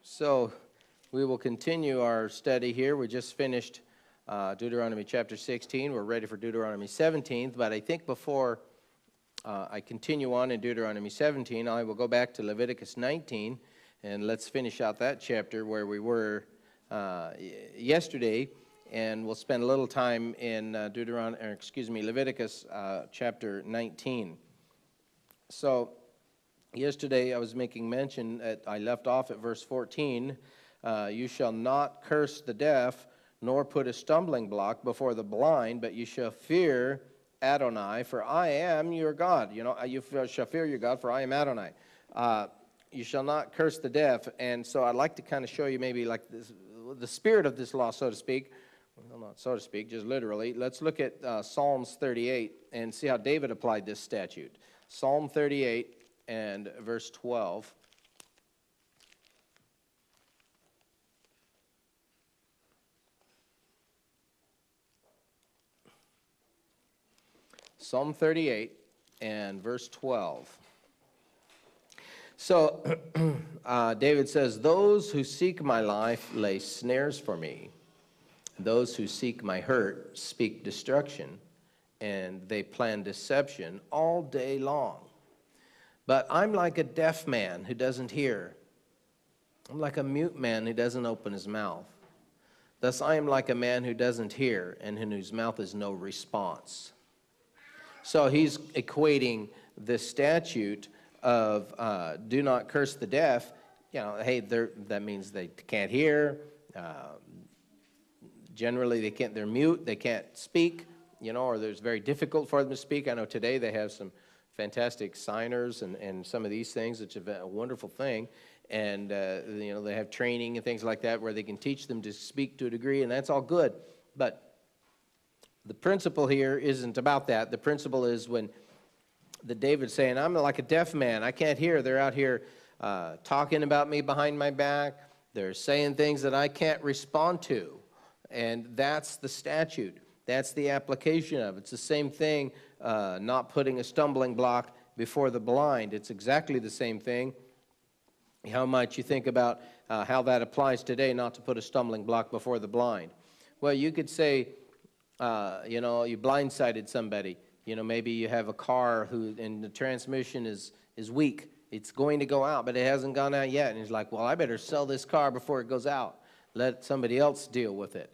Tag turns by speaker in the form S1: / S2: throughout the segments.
S1: So we will continue our study here. We just finished Deuteronomy chapter 16. We're ready for Deuteronomy 17. But I think before I continue on in Deuteronomy 17, I will go back to Leviticus 19. And let's finish out that chapter where we were yesterday. And we'll spend a little time in Leviticus chapter 19. So yesterday I was making mention, I left off at verse 14, you shall not curse the deaf, nor put a stumbling block before the blind, but you shall fear Adonai, for I am your God. You know, you shall fear your God, for I am Adonai. You shall not curse the deaf. And so I'd like to kind of show you maybe like this, the spirit of this law, so to speak. Well, not so to speak, just literally. Let's look at Psalms 38 and see how David applied this statute. Psalm 38 and verse 12. Psalm 38 and verse 12. So David says, those who seek my life lay snares for me. Those who seek my hurt speak destruction, and they plan deception all day long. But I'm like a deaf man who doesn't hear. I'm like a mute man who doesn't open his mouth. Thus I am like a man who doesn't hear, and in whose mouth is no response. So he's equating the statute of do not curse the deaf. You know, hey, that means they can't hear. Generally, they're mute. They can't speak. You know, or it's very difficult for them to speak. I know today they have some fantastic signers and some of these things, which is a wonderful thing. And, you know, they have training and things like that where they can teach them to speak to a degree, and that's all good. But the principle here isn't about that. The principle is when David's saying, I'm like a deaf man. I can't hear. They're out here talking about me behind my back. They're saying things that I can't respond to. And that's the statute. That's the application of it. It's the same thing, not putting a stumbling block before the blind. It's exactly the same thing. How might you think about how that applies today, not to put a stumbling block before the blind? Well, you could say, you know, you blindsided somebody. You know, maybe you have a car and the transmission is weak. It's going to go out, but it hasn't gone out yet. And he's like, well, I better sell this car before it goes out. Let somebody else deal with it.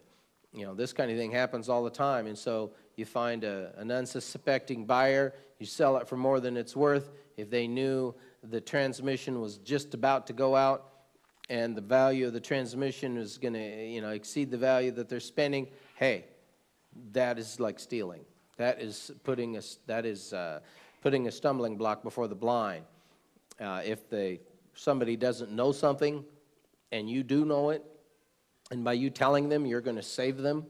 S1: You know, this kind of thing happens all the time. And so you find an unsuspecting buyer, you sell it for more than it's worth. If they knew the transmission was just about to go out and the value of the transmission is going to, you know, exceed the value that they're spending, hey, that is like stealing. That is putting a stumbling block before the blind. If somebody doesn't know something and you do know it, and by you telling them you're going to save them,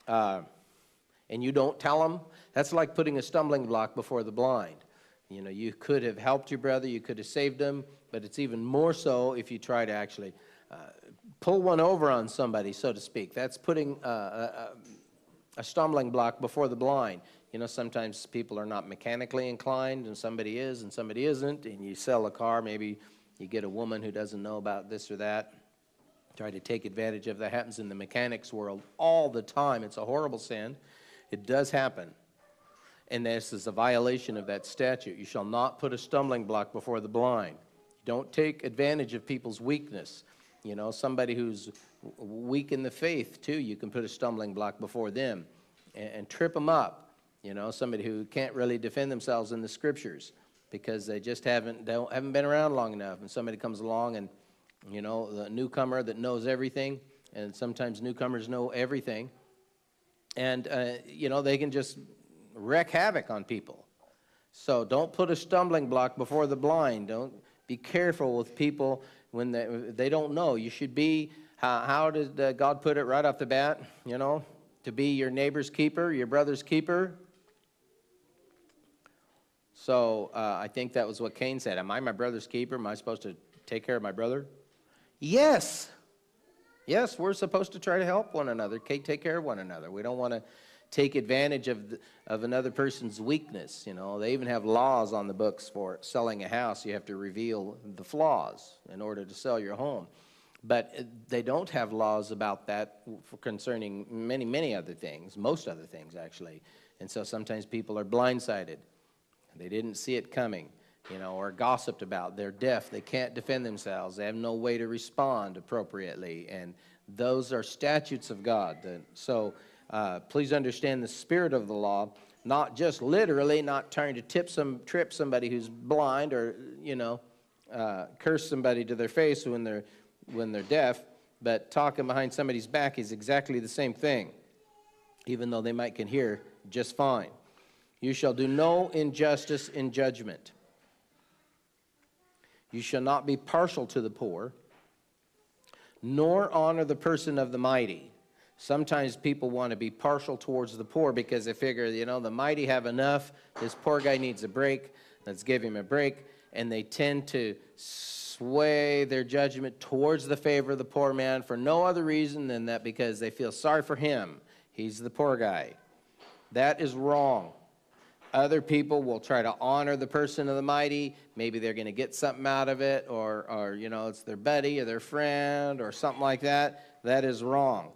S1: and you don't tell them, that's like putting a stumbling block before the blind. You know, you could have helped your brother, you could have saved them, but it's even more so if you try to actually pull one over on somebody, so to speak. That's putting a stumbling block before the blind. You know, sometimes people are not mechanically inclined, and somebody is and somebody isn't, and you sell a car, maybe you get a woman who doesn't know about this or that. Try to take advantage of that. Happens in the mechanics world all the time. It's a horrible sin. It does happen. And this is a violation of that statute. You shall not put a stumbling block before the blind. Don't take advantage of people's weakness. You know, somebody who's weak in the faith, too, you can put a stumbling block before them and trip them up. You know, somebody who can't really defend themselves in the scriptures because they just haven't been around long enough. And somebody comes along and, you know, the newcomer that knows everything, and sometimes newcomers know everything, and, you know, they can just wreak havoc on people. So don't put a stumbling block before the blind. Don't be careful with people when they don't know. You should be, how did God put it right off the bat, you know, to be your neighbor's keeper, your brother's keeper? So I think that was what Cain said. Am I my brother's keeper? Am I supposed to take care of my brother? Yes. Yes, we're supposed to try to help one another, take care of one another. We don't want to take advantage of another person's weakness. You know, they even have laws on the books for selling a house. You have to reveal the flaws in order to sell your home. But they don't have laws about that concerning many, many other things, most other things, actually. And so sometimes people are blindsided. They didn't see it coming, or gossiped about. They're deaf. They can't defend themselves. They have no way to respond appropriately. And those are statutes of God. So please understand the spirit of the law, not just literally, not trying to trip somebody who's blind or, curse somebody to their face when they're deaf, but talking behind somebody's back is exactly the same thing, even though they can hear just fine. You shall do no injustice in judgment. You shall not be partial to the poor, nor honor the person of the mighty. Sometimes people want to be partial towards the poor because they figure, the mighty have enough. This poor guy needs a break. Let's give him a break. And they tend to sway their judgment towards the favor of the poor man for no other reason than that because they feel sorry for him. He's the poor guy. That is wrong. Other people will try to honor the person of the mighty. Maybe they're going to get something out of it, or it's their buddy or their friend or something like that. That is wrong.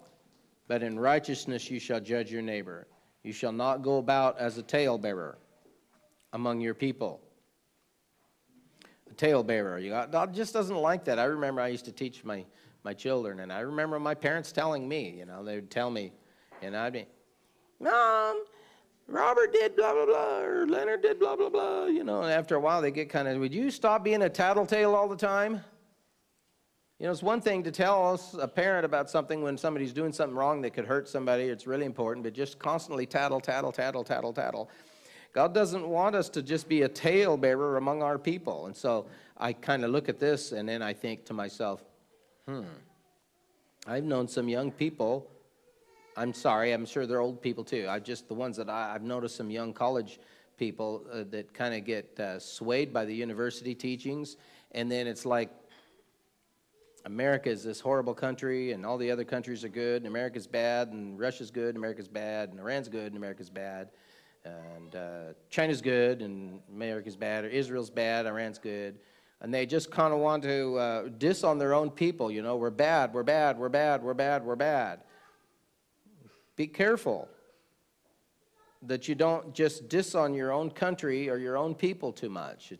S1: But in righteousness you shall judge your neighbor. You shall not go about as a talebearer among your people. A talebearer. God just doesn't like that. I remember I used to teach my children, and I remember my parents telling me, they would tell me, and I'd be, Mom, Robert did blah, blah, blah, or Leonard did blah, blah, blah, and after a while they get kind of, would you stop being a tattletale all the time? It's one thing to tell a parent about something when somebody's doing something wrong that could hurt somebody. It's really important, but just constantly tattle, tattle, tattle, tattle, tattle. God doesn't want us to just be a talebearer among our people. And so I kind of look at this, and then I think to myself, I've known some young people. I'm sorry, I'm sure they're old people too. The ones that I've noticed some young college people that kind of get swayed by the university teachings, and then it's like America is this horrible country, and all the other countries are good, and America's bad, and Russia's good, and America's bad, and Iran's good, and America's bad, and China's good, and America's bad, or Israel's bad, Iran's good. And they just kind of want to diss on their own people. We're bad, we're bad, we're bad, we're bad, we're bad. Be careful that you don't just diss on your own country or your own people too much.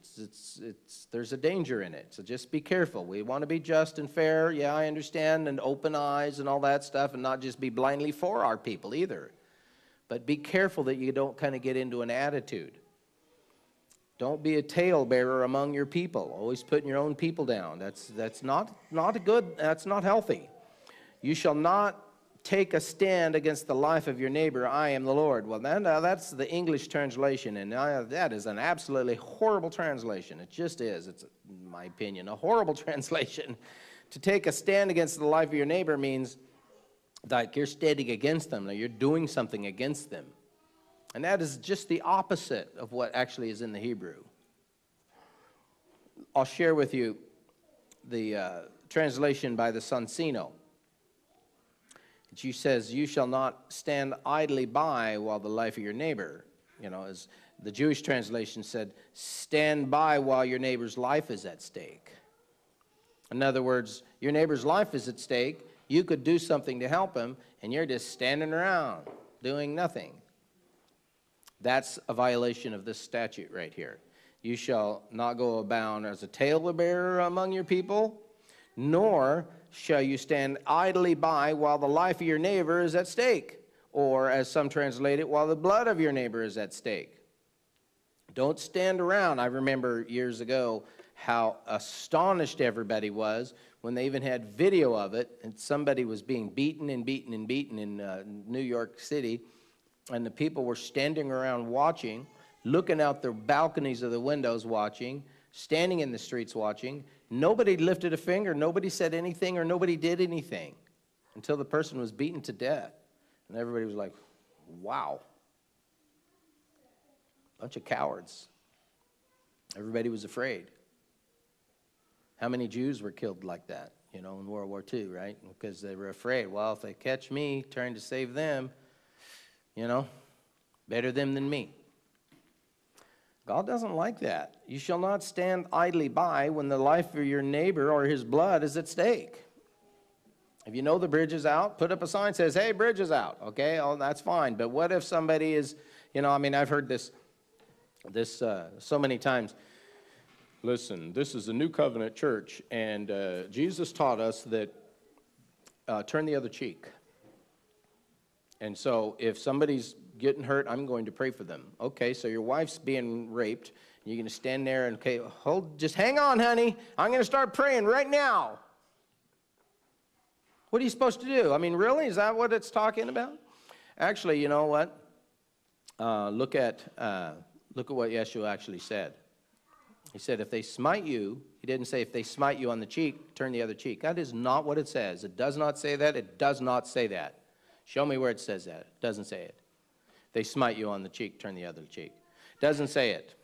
S1: There's a danger in it, so just be careful. We want to be just and fair, yeah, I understand, and open eyes and all that stuff, and not just be blindly for our people either. But be careful that you don't kind of get into an attitude. Don't be a talebearer among your people, always putting your own people down. That's not good, that's not healthy. You shall not take a stand against the life of your neighbor. I am the Lord. Well, now that's the English translation, and that is an absolutely horrible translation. It just is. It's, in my opinion, a horrible translation. To take a stand against the life of your neighbor means like you're standing against them, like you're doing something against them. And that is just the opposite of what actually is in the Hebrew. I'll share with you the translation by the Sonsino. She says, you shall not stand idly by while the life of your neighbor, as the Jewish translation said, stand by while your neighbor's life is at stake. In other words, your neighbor's life is at stake. You could do something to help him, and you're just standing around doing nothing. That's a violation of this statute right here. You shall not go about as a talebearer among your people, nor shall you stand idly by while the life of your neighbor is at stake, or as some translate it, while the blood of your neighbor is at stake. Don't stand around. I remember years ago how astonished everybody was when they even had video of it, and somebody was being beaten and beaten and beaten in New York City, and the people were standing around watching, looking out their balconies of the windows watching, standing in the streets watching. Nobody lifted a finger, nobody said anything, or nobody did anything until the person was beaten to death. And everybody was like, wow. Bunch of cowards. Everybody was afraid. How many Jews were killed like that, in World War II, right? Because they were afraid. Well, if they catch me trying to save them, better them than me. God doesn't like that. You shall not stand idly by when the life of your neighbor or his blood is at stake. If you know the bridge is out, put up a sign that says, hey, bridge is out, okay? Oh, that's fine. But what if somebody is, I've heard this so many times. Listen, this is a new covenant church, and Jesus taught us that turn the other cheek. And so if somebody's getting hurt, I'm going to pray for them. Okay, so your wife's being raped. You're going to stand there and, okay, just hang on, honey. I'm going to start praying right now. What are you supposed to do? I mean, really? Is that what it's talking about? Actually, you know what? Look at what Yeshua actually said. He said, if they smite you, he didn't say if they smite you on the cheek, turn the other cheek. That is not what it says. It does not say that. It does not say that. Show me where it says that. It doesn't say it. If they smite you on the cheek, turn the other cheek. Doesn't say it.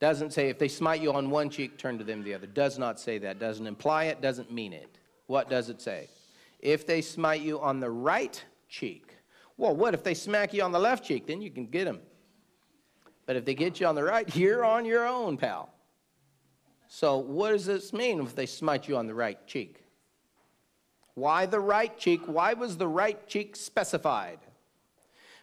S1: Doesn't say if they smite you on one cheek, turn to them the other. Does not say that. Doesn't imply it. Doesn't mean it. What does it say? If they smite you on the right cheek. Well, what if they smack you on the left cheek? Then you can get them. But if they get you on the right, you're on your own, pal. So what does this mean if they smite you on the right cheek? Why the right cheek? Why was the right cheek specified?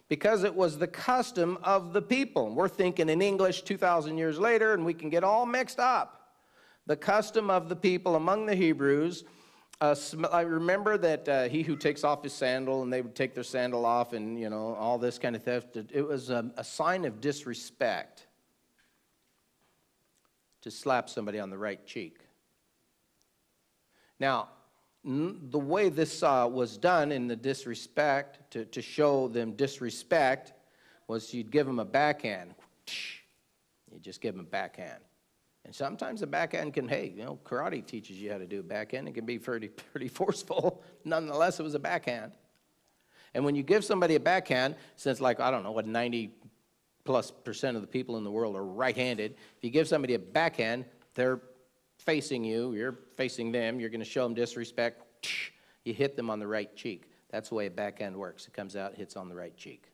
S1: Because it was the custom of the people. We're thinking in English 2,000 years later, and we can get all mixed up. The custom of the people among the Hebrews. I remember that he who takes off his sandal, and they would take their sandal off, and all this kind of theft. It was a sign of disrespect to slap somebody on the right cheek. Now, the way this was done in the disrespect, to show them disrespect, was you'd give them a backhand. You just give them a backhand. And sometimes a backhand can, karate teaches you how to do a backhand. It can be pretty forceful. Nonetheless, it was a backhand. And when you give somebody a backhand, since 90+% of the people in the world are right-handed, if you give somebody a backhand, they're facing you, you're facing them, you're going to show them disrespect, you hit them on the right cheek. That's the way a backhand works. It comes out, hits on the right cheek.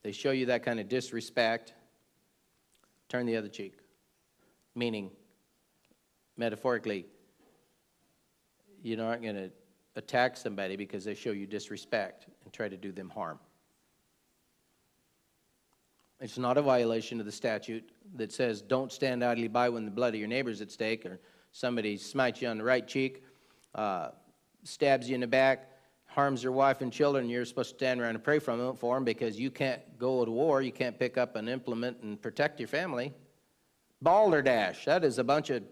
S1: They show you that kind of disrespect, turn the other cheek. Meaning, metaphorically, you aren't going to attack somebody because they show you disrespect and try to do them harm. It's not a violation of the statute that says don't stand idly by when the blood of your neighbor is at stake, or somebody smites you on the right cheek, stabs you in the back, harms your wife and children. You're supposed to stand around and pray for them because you can't go to war. You can't pick up an implement and protect your family. Balderdash. That is a bunch of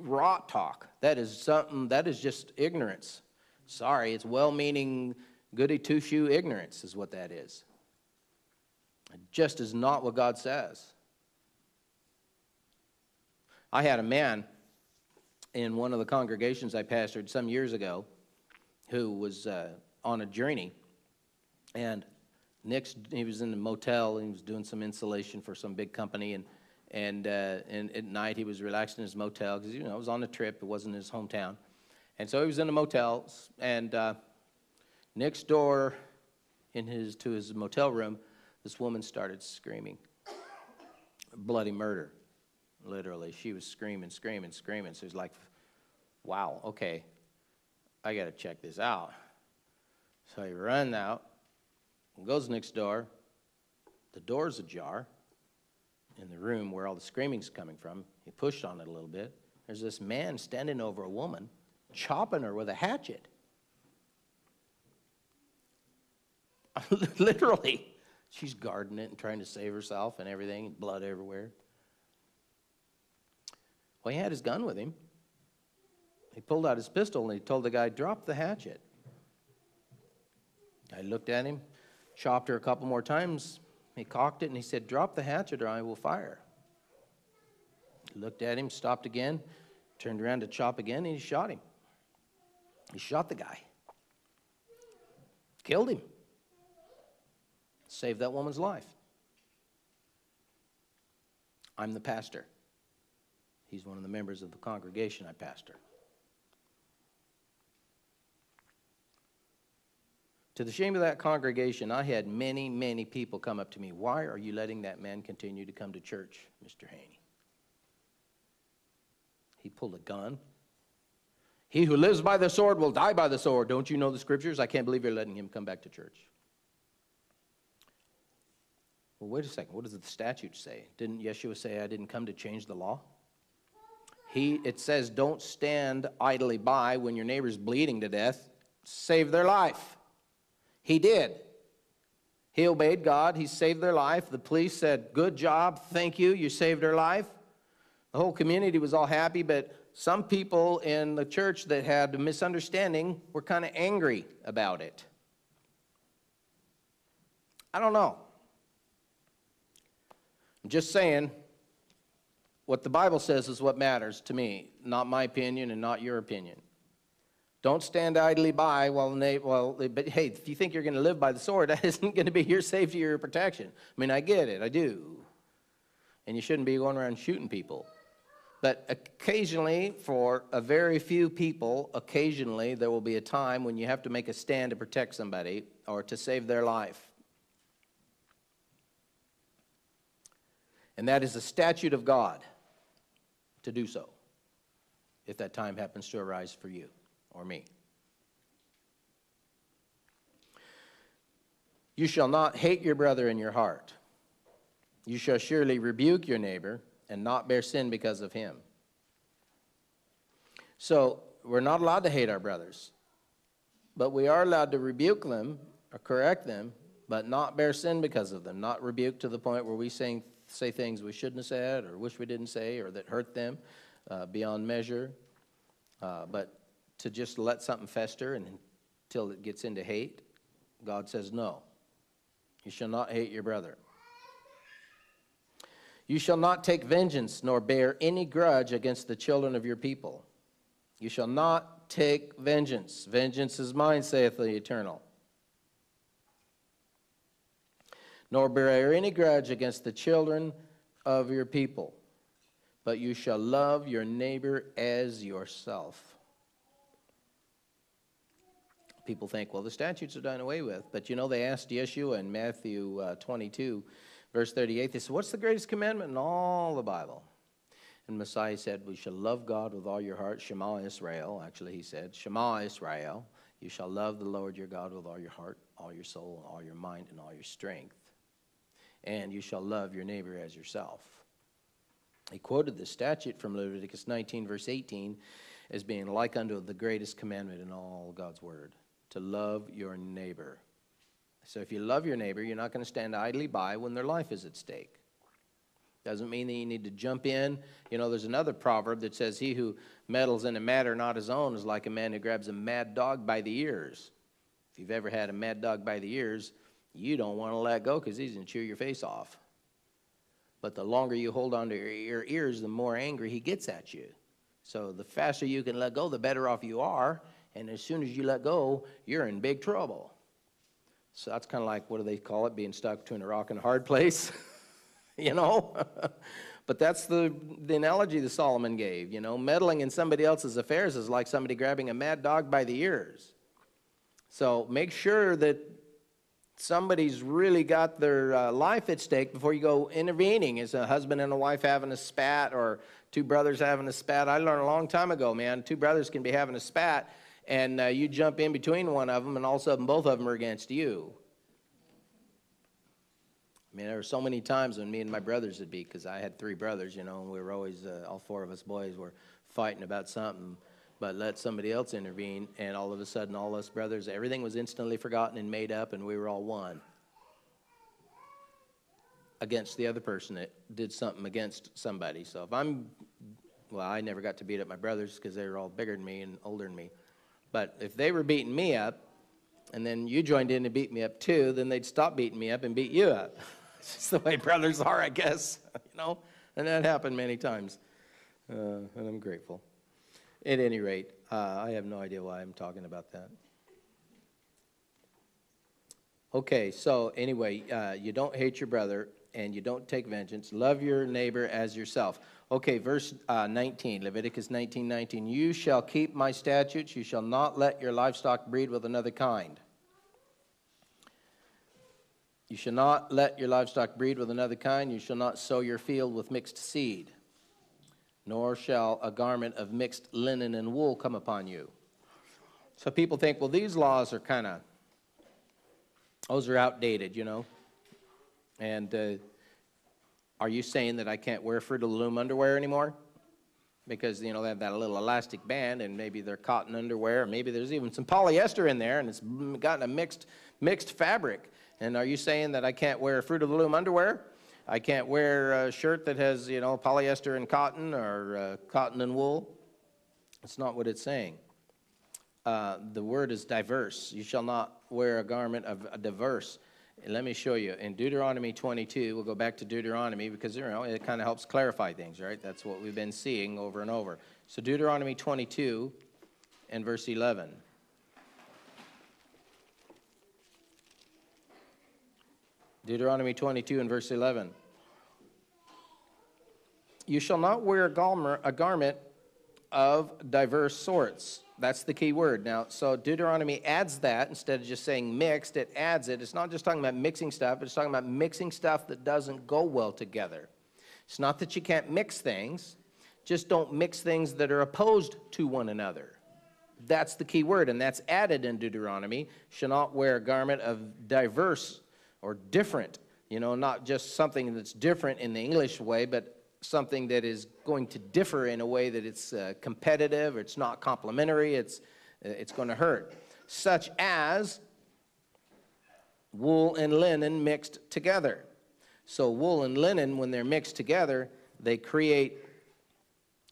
S1: rot talk. That is just ignorance. Sorry, it's well-meaning, goody two-shoe ignorance is what that is. It just is not what God says. I had a man in one of the congregations I pastored some years ago who was on a journey, and he was in a motel, and he was doing some insulation for some big company, and at night he was relaxing in his motel because it was on a trip, it wasn't his hometown, and so he was in a motel, and next door to his motel room, this woman started screaming, bloody murder, literally. She was screaming. So it's like, wow, okay, I got to check this out. So he runs out, goes next door. The door's ajar in the room where all the screaming's coming from. He pushed on it a little bit. There's this man standing over a woman, chopping her with a hatchet. Literally. She's guarding it and trying to save herself and everything, blood everywhere. Well, he had his gun with him. He pulled out his pistol and he told the guy, drop the hatchet. I looked at him, chopped her a couple more times. He cocked it and he said, drop the hatchet or I will fire. He looked at him, stopped again, turned around to chop again, and he shot him. He shot the guy. Killed him. Saved that woman's life. I'm the pastor. He's one of the members of the congregation I pastor. To the shame of that congregation, I had many, many people come up to me. Why are you letting that man continue to come to church, Mr. Haney? He pulled a gun. He who lives by the sword will die by the sword. Don't you know the scriptures? I can't believe you're letting him come back to church. Well, wait a second. What does the statute say? Didn't Yeshua say, I didn't come to change the law? It says, don't stand idly by when your neighbor's bleeding to death. Save their life. He did. He obeyed God. He saved their life. The police said, good job. Thank you. You saved her life. The whole community was all happy, but some people in the church that had a misunderstanding were kind of angry about it. I don't know. I'm just saying, what the Bible says is what matters to me, not my opinion and not your opinion. Don't stand idly by but hey, if you think you're going to live by the sword, that isn't going to be your safety or your protection. I mean, I get it, I do. And you shouldn't be going around shooting people. But occasionally, for a very few people, occasionally there will be a time when you have to make a stand to protect somebody or to save their life. And that is the statute of God to do so, if that time happens to arise for you or me. You shall not hate your brother in your heart. You shall surely rebuke your neighbor and not bear sin because of him. So we're not allowed to hate our brothers, but we are allowed to rebuke them or correct them, but not bear sin because of them. Not rebuke to the point where we say things we shouldn't have said or wish we didn't say or that hurt them beyond measure, but to just let something fester until it gets into hate. God says no. You shall not hate your brother. You shall not take vengeance, nor bear any grudge against the children of your people. You shall not take vengeance. Vengeance is mine, saith the Eternal. Nor bear any grudge against the children of your people. But you shall love your neighbor as yourself. People think, well, the statutes are done away with. But you know, they asked Yeshua in Matthew 22, Verse 38, they said, what's the greatest commandment in all the Bible? And Messiah said, we shall love God with all your heart. Shema Israel, actually he said, Shema Israel. You shall love the Lord your God with all your heart, all your soul, all your mind, and all your strength. And you shall love your neighbor as yourself. He quoted the statute from Leviticus 19, verse 18, as being like unto the greatest commandment in all God's word, to love your neighbor. So if you love your neighbor, you're not going to stand idly by when their life is at stake. Doesn't mean that you need to jump in. You know, there's another proverb that says, he who meddles in a matter not his own is like a man who grabs a mad dog by the ears. If you've ever had a mad dog by the ears, you don't want to let go because he's going to chew your face off. But the longer you hold on to your ears, the more angry he gets at you. So the faster you can let go, the better off you are. And as soon as you let go, you're in big trouble. So that's kind of like, what do they call it, being stuck between a rock and a hard place, you know? But that's the analogy that Solomon gave, you know. Meddling in somebody else's affairs is like somebody grabbing a mad dog by the ears. So make sure that somebody's really got their life at stake before you go intervening. Is a husband and a wife having a spat or two brothers having a spat? I learned a long time ago, man, two brothers can be having a spat, and you jump in between one of them, and all of a sudden both of them are against you. I mean, there were so many times when me and my brothers would be, because I had three brothers, you know, and we were always, all four of us boys were fighting about something, but let somebody else intervene, and all of a sudden all us brothers, everything was instantly forgotten and made up, and we were all one against the other person that did something against somebody. So if I never got to beat up my brothers because they were all bigger than me and older than me. But if they were beating me up, and then you joined in to beat me up too, then they'd stop beating me up and beat you up. It's just the way brothers are, I guess, you know. And that happened many times, and I'm grateful. At any rate, I have no idea why I'm talking about that. Okay, so anyway, you don't hate your brother, and you don't take vengeance. Love your neighbor as yourself. Okay, verse 19, Leviticus 19:19. You shall keep my statutes. You shall not let your livestock breed with another kind. You shall not let your livestock breed with another kind. You shall not sow your field with mixed seed. nor shall a garment of mixed linen and wool come upon you. So people think, well, these laws are those are outdated, And are you saying that I can't wear Fruit of the Loom underwear anymore? Because, they have that little elastic band, and maybe they're cotton underwear, or maybe there's even some polyester in there, and it's gotten a mixed fabric. And are you saying that I can't wear Fruit of the Loom underwear? I can't wear a shirt that has, polyester and cotton, or cotton and wool? That's not what it's saying. The word is diverse. You shall not wear a garment of a diverse. And let me show you. In Deuteronomy 22, we'll go back to Deuteronomy because, it kind of helps clarify things, right? That's what we've been seeing over and over. So Deuteronomy 22 and verse 11. Deuteronomy 22 and verse 11. You shall not wear a garment of diverse sorts. That's the key word. Now, so Deuteronomy adds that instead of just saying mixed, it adds it. It's not just talking about mixing stuff, but it's talking about mixing stuff that doesn't go well together. It's not that you can't mix things, just don't mix things that are opposed to one another. That's the key word, and that's added in Deuteronomy. Shall not wear a garment of diverse or different, not just something that's different in the English way, but something that is going to differ in a way that it's competitive, or it's not complementary, it's going to hurt. Such as wool and linen mixed together. So wool and linen, when they're mixed together, they create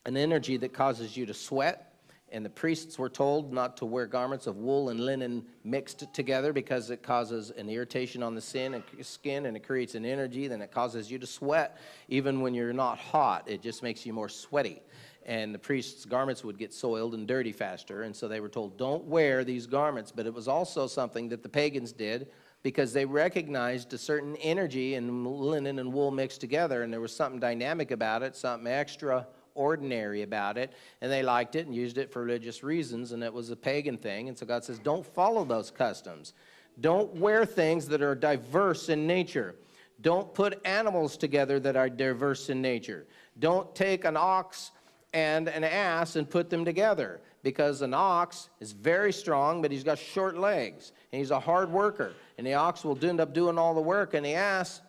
S1: an energy that causes you to sweat. And the priests were told not to wear garments of wool and linen mixed together because it causes an irritation on the skin and it creates an energy. Then it causes you to sweat even when you're not hot. It just makes you more sweaty. And the priests' garments would get soiled and dirty faster. And so they were told, don't wear these garments. But it was also something that the pagans did because they recognized a certain energy in linen and wool mixed together. And there was something dynamic about it, something extraordinary about it, and they liked it and used it for religious reasons, and it was a pagan thing. And so God says, don't follow those customs. Don't wear things that are diverse in nature. Don't put animals together that are diverse in nature. Don't take an ox and an ass and put them together, because an ox is very strong, but he's got short legs, and he's a hard worker, and the ox will end up doing all the work, and the ass,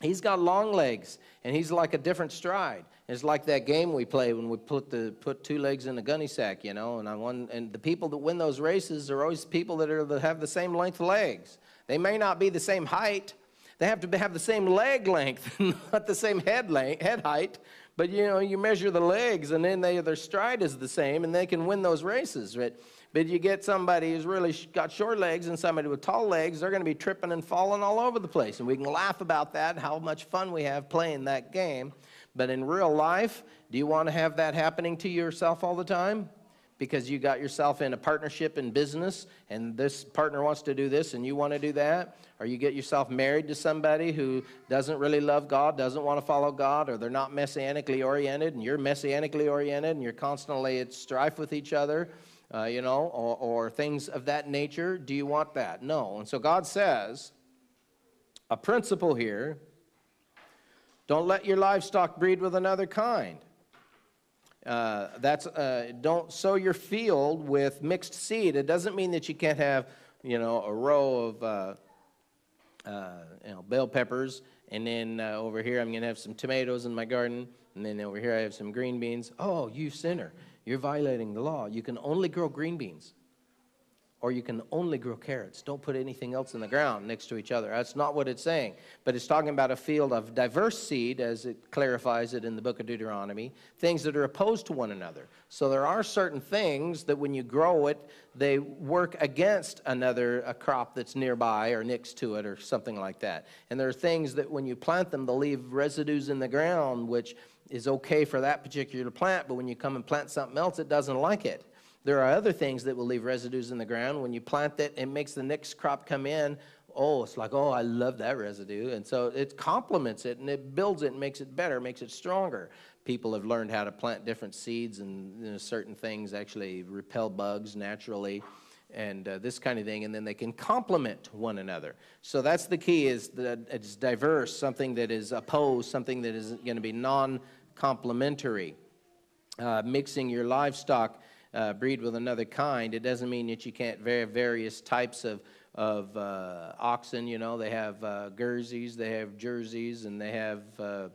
S1: he's got long legs, and he's like a different stride. It's like that game we play when we put two legs in a gunny sack, and the people that win those races are always people that have the same length legs. They may not be the same height. They have to have the same leg length, not the same head height. But you measure the legs, and then their stride is the same, and they can win those races, right? But you get somebody who's really got short legs and somebody with tall legs, they're going to be tripping and falling all over the place. And we can laugh about that, how much fun we have playing that game. But in real life, do you want to have that happening to yourself all the time? Because you got yourself in a partnership in business, and this partner wants to do this, and you want to do that? Or you get yourself married to somebody who doesn't really love God, doesn't want to follow God, or they're not messianically oriented, and you're messianically oriented, and you're constantly at strife with each other, or things of that nature. Do you want that? No. And so God says, a principle here, don't let your livestock breed with another kind. Don't sow your field with mixed seed. It doesn't mean that you can't have, a row of, bell peppers, and then over here I'm going to have some tomatoes in my garden, and then over here I have some green beans. Oh, you sinner, you're violating the law. You can only grow green beans, or you can only grow carrots. Don't put anything else in the ground next to each other. That's not what it's saying. But it's talking about a field of diverse seed, as it clarifies it in the book of Deuteronomy, things that are opposed to one another. So there are certain things that when you grow it, they work against a crop that's nearby or next to it or something like that. And there are things that when you plant them, they'll leave residues in the ground, which is okay for that particular plant, but when you come and plant something else, it doesn't like it. There are other things that will leave residues in the ground. When you plant it, it makes the next crop come in. Oh, it's like, oh, I love that residue. And so it complements it, and it builds it and makes it better, makes it stronger. People have learned how to plant different seeds, and certain things actually repel bugs naturally, and this kind of thing, and then they can complement one another. So that's the key, is that it's diverse, something that is opposed, something that is going to be complementary. Mixing your livestock breed with another kind, it doesn't mean that you can't various types of oxen. You know, they have Jerseys, they have Jerseys, and they have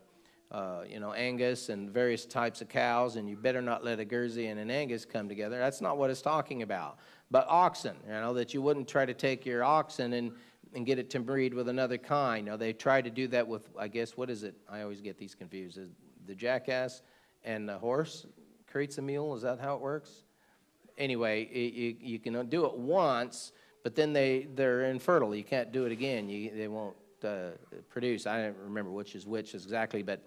S1: Angus and various types of cows, and you better not let a Jersey and an Angus come together. That's not what it's talking about. But oxen, you know, that you wouldn't try to take your oxen and get it to breed with another kind. Now, they try to do that with, I guess, what is it? I always get these confused. The jackass and the horse creates a mule. Is that how it works? Anyway, you can do it once, but then they're infertile. You can't do it again. They won't produce. I don't remember which is which exactly, but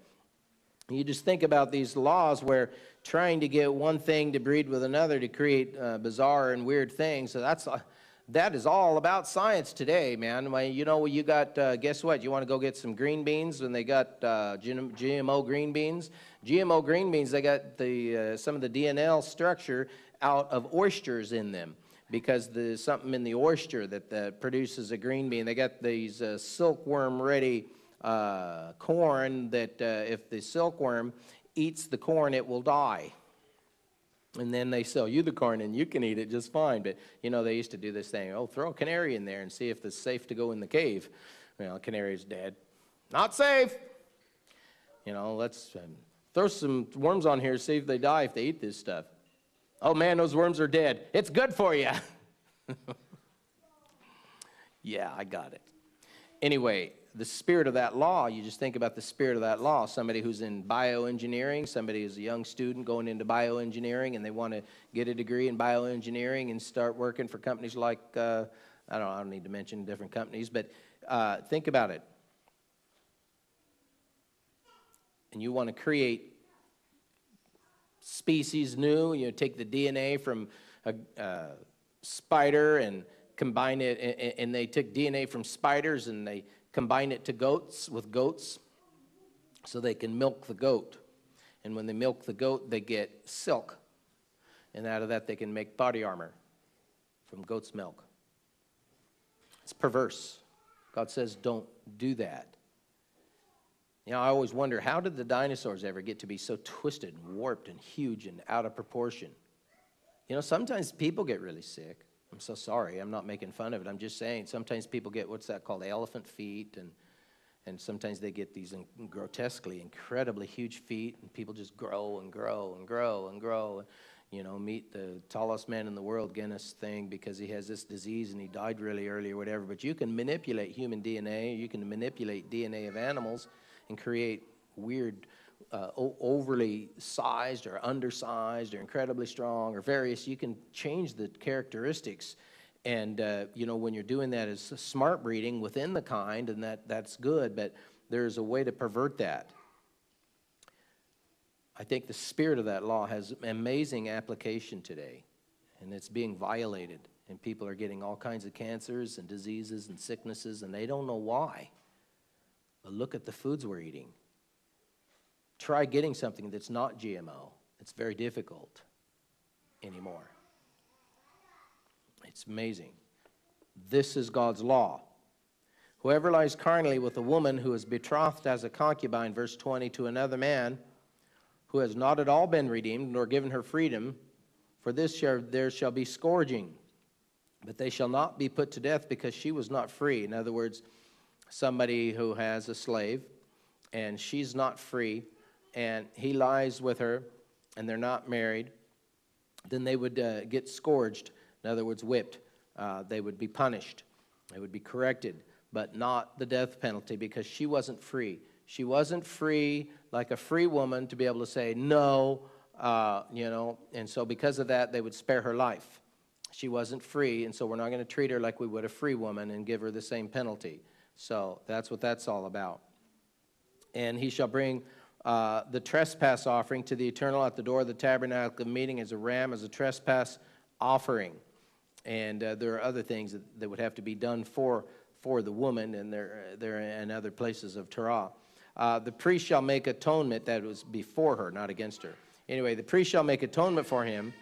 S1: you just think about these laws where trying to get one thing to breed with another to create bizarre and weird things. So that is all about science today, man. You know, you got, guess what? You want to go get some green beans, and they got GMO green beans. GMO green beans, they got some of the DNA structure out of oysters in them, because there's something in the oyster that produces a green bean. They got these silkworm-ready corn that if the silkworm eats the corn, it will die. And then they sell you the corn, and you can eat it just fine. But, you know, they used to do this thing, throw a canary in there and see if it's safe to go in the cave. Well, the canary's dead. Not safe. You know, let's throw some worms on here, see if they die if they eat this stuff. Oh, man, those worms are dead. It's good for you. Yeah, I got it. Anyway, the spirit of that law, you just think about the spirit of that law. Somebody who's in bioengineering, somebody who's a young student going into bioengineering, and they want to get a degree in bioengineering and start working for companies like, I don't need to mention different companies, but think about it. And you want to create species new, you know, take the DNA from a spider and combine it, and they took DNA from spiders and they combine it to goats so they can milk the goat. And when they milk the goat, they get silk. And out of that, they can make body armor from goat's milk. It's perverse. God says, don't do that. You know, I always wonder, how did the dinosaurs ever get to be so twisted and warped and huge and out of proportion? You know, sometimes people get really sick. I'm so sorry. I'm not making fun of it. I'm just saying sometimes people get, what's that called, elephant feet, and sometimes they get these grotesquely, incredibly huge feet, and people just grow and grow and grow and grow. You know, meet the tallest man in the world, Guinness thing, because he has this disease and he died really early or whatever. But you can manipulate human DNA. You can manipulate DNA of animals and create weird, overly sized or undersized or incredibly strong or various. You can change the characteristics. And, you know, when you're doing that as smart breeding within the kind, and that's good, but there's a way to pervert that. I think the spirit of that law has amazing application today, and it's being violated, and people are getting all kinds of cancers and diseases and sicknesses, and they don't know why. But look at the foods we're eating. Try getting something that's not GMO. It's very difficult anymore. It's amazing. This is God's law. Whoever lies carnally with a woman who is betrothed as a concubine, verse 20, to another man who has not at all been redeemed nor given her freedom, for this there shall be scourging. But they shall not be put to death because she was not free. In other words, somebody who has a slave and she's not free, and he lies with her and they're not married, then they would get scourged. In other words, whipped. They would be punished. They would be corrected, but not the death penalty, because she wasn't free. She wasn't free like a free woman to be able to say no, you know, and so because of that, they would spare her life. She wasn't free, and so we're not going to treat her like we would a free woman and give her the same penalty. So that's what that's all about. And he shall bring the trespass offering to the Eternal at the door of the tabernacle of meeting as a ram, as a trespass offering. And there are other things that would have to be done for the woman, and they're in other places of Torah. The priest shall make atonement, that was before her, not against her. Anyway, the priest shall make atonement for him